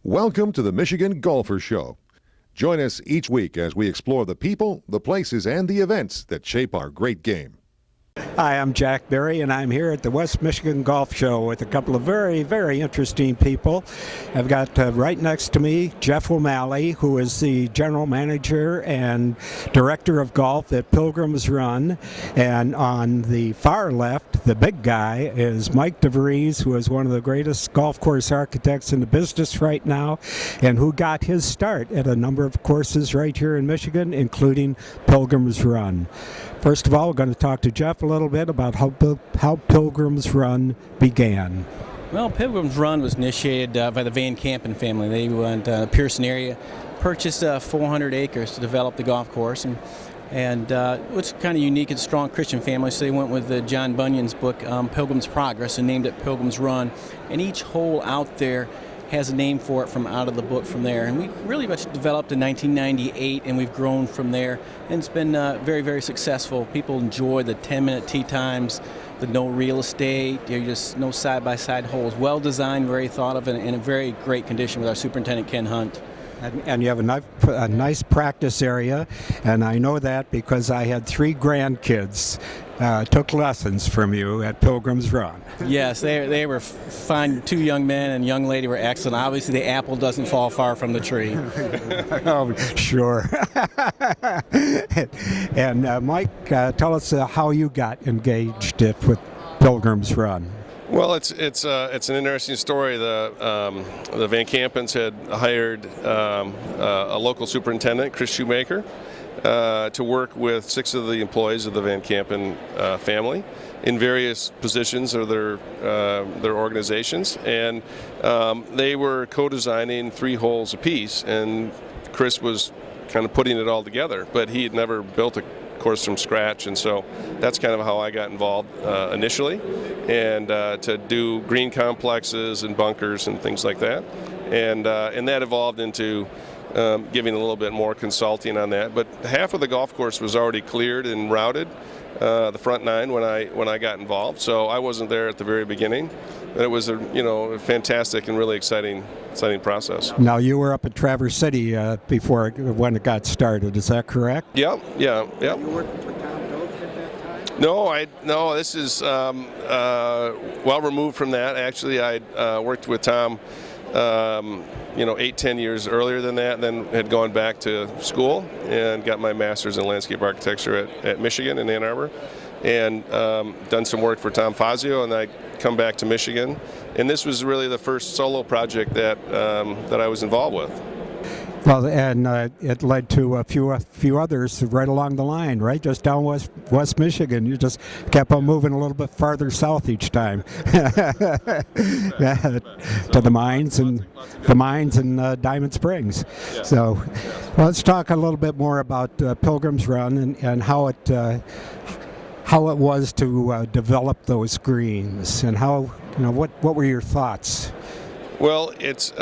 Welcome to the Michigan Golfer Show. Join us each week as we explore the people, the places, and the events that shape our great game. Hi, I'm Jack Berry, and I'm here at the West Michigan Golf Show with a couple of very, very interesting people. I've got right next to me Jeff O'Malley, who is the general manager and director of golf at Pilgrims Run. And on the far left, the big guy, is Mike DeVries, who is one of the greatest golf course architects in the business right now, and who got his start at a number of courses right here in Michigan, including Pilgrims Run. First of all, we're going to talk to Jeff a little bit about how Pilgrims Run began. Well, Pilgrims Run was initiated by the Van Campen family. They went to the Pearson area, purchased 400 acres to develop the golf course, and what's kind of unique, it's a strong Christian family, so they went with John Bunyan's book, Pilgrim's Progress, and named it Pilgrims Run. And each hole out there has a name for it from out of the book from there. And we really much developed in 1998, and we've grown from there. And it's been very, very successful. People enjoy the 10-minute tee times, the no real estate, just no side-by-side holes. Well designed, very thought of, and in a very great condition with our superintendent, Ken Hunt. And you have a nice practice area, and I know that because I had 3 grandkids took lessons from you at Pilgrims Run. Yes, they were fine. 2 young men and young lady were excellent. Obviously, the apple doesn't fall far from the tree. Oh, sure. And Mike, tell us how you got engaged with Pilgrims Run. Well, it's an interesting story. The Van Campens had hired a local superintendent, Chris Shoemaker, to work with 6 of the employees of the Van Campen family in various positions of their organizations, and they were co-designing 3 holes apiece, and Chris was kind of putting it all together, but he had never built a course from scratch, and so that's kind of how I got involved initially, and to do green complexes and bunkers and things like that, and that evolved into giving a little bit more consulting on that. But half of the golf course was already cleared and routed, the front 9 when I got involved. So I wasn't there at the very beginning, but it was a fantastic and really exciting process. Now you were up at Traverse City before when it got started. Is that correct? Yeah. You worked with Tom Doak at that time? No. This is well removed from that. Actually, I worked with Tom 8-10 years earlier than that, and then had gone back to school and got my master's in landscape architecture at Michigan in Ann Arbor, and done some work for Tom Fazio, and I come back to Michigan, and this was really the first solo project that I was involved with. Well, and it led to a few others right along the line, right? Just down West Michigan. You just kept on moving a little bit farther south each time to the mines and Diamond Springs. Yeah. So, let's talk a little bit more about Pilgrims Run and how it was to develop those greens, and how what were your thoughts? Well, it's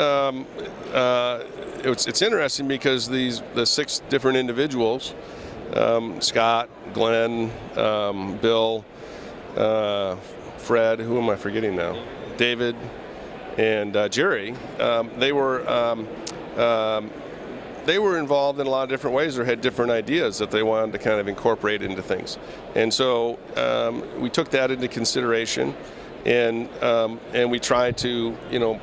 interesting because the 6 different individuals, Scott, Glenn, Bill, Fred, who am I forgetting now? David, and Jerry, they were involved in a lot of different ways, or had different ideas that they wanted to kind of incorporate into things. And so we took that into consideration. And we tried to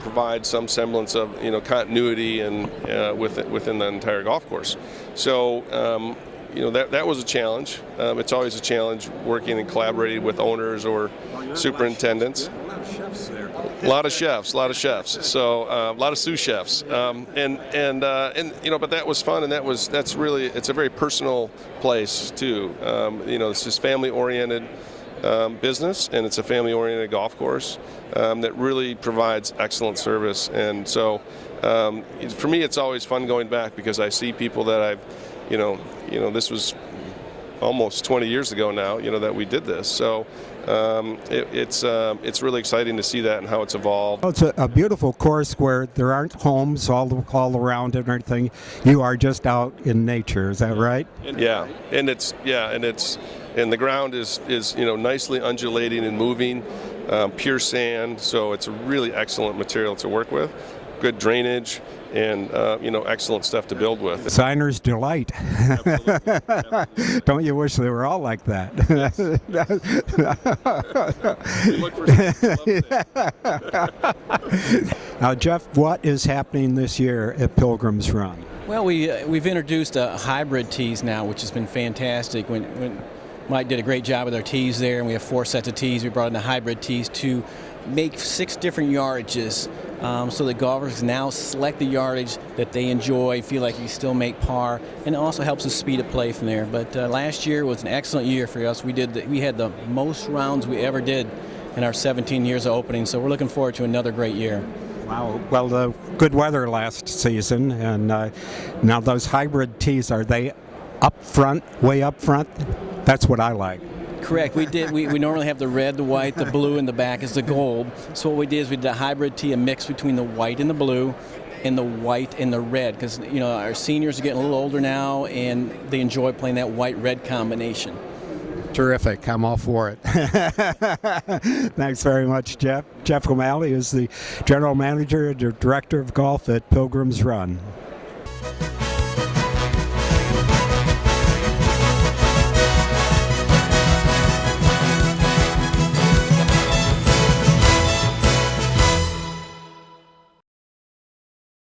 provide some semblance of continuity and within the entire golf course. So that was a challenge. It's always a challenge working and collaborating with owners or superintendents. A lot of chefs there. A lot of chefs. So a lot of sous chefs. But that was fun, and it's a very personal place too. It's just family oriented. Business, and it's a family-oriented golf course that really provides excellent service. And so, for me, it's always fun going back because I see people that I've, this was almost 20 years ago now, that we did this. So, it's really exciting to see that and how it's evolved. Well, it's a beautiful course where there aren't homes all around it and everything. You are just out in nature. Is that right? Yeah, and the ground is nicely undulating and moving, pure sand. So it's a really excellent material to work with. good drainage, and excellent stuff to build with. Designer's delight. Absolutely. Don't you wish they were all like that? We look for someone who loves it. Now, Jeff, what is happening this year at Pilgrims Run? Well, we've introduced hybrid tees now, which has been fantastic. When Mike did a great job with our tees there, and we have 4 sets of tees. We brought in the hybrid tees to make 6 different yardages, so that golfers now select the yardage that they enjoy, feel like you still make par, and it also helps us speed of play from there. But last year was an excellent year for us. We had the most rounds we ever did in our 17 years of opening, so we're looking forward to another great year. Wow. Well, good weather last season, and now those hybrid tees, are they up front, way up front? That's what I like. Correct. We normally have the red, the white, the blue, and the back is the gold. So what we did is we did a hybrid tee, a mix between the white and the blue, and the white and the red, because our seniors are getting a little older now, and they enjoy playing that white-red combination. Terrific. I'm all for it. Thanks very much, Jeff. Jeff O'Malley is the General Manager and Director of Golf at Pilgrims Run.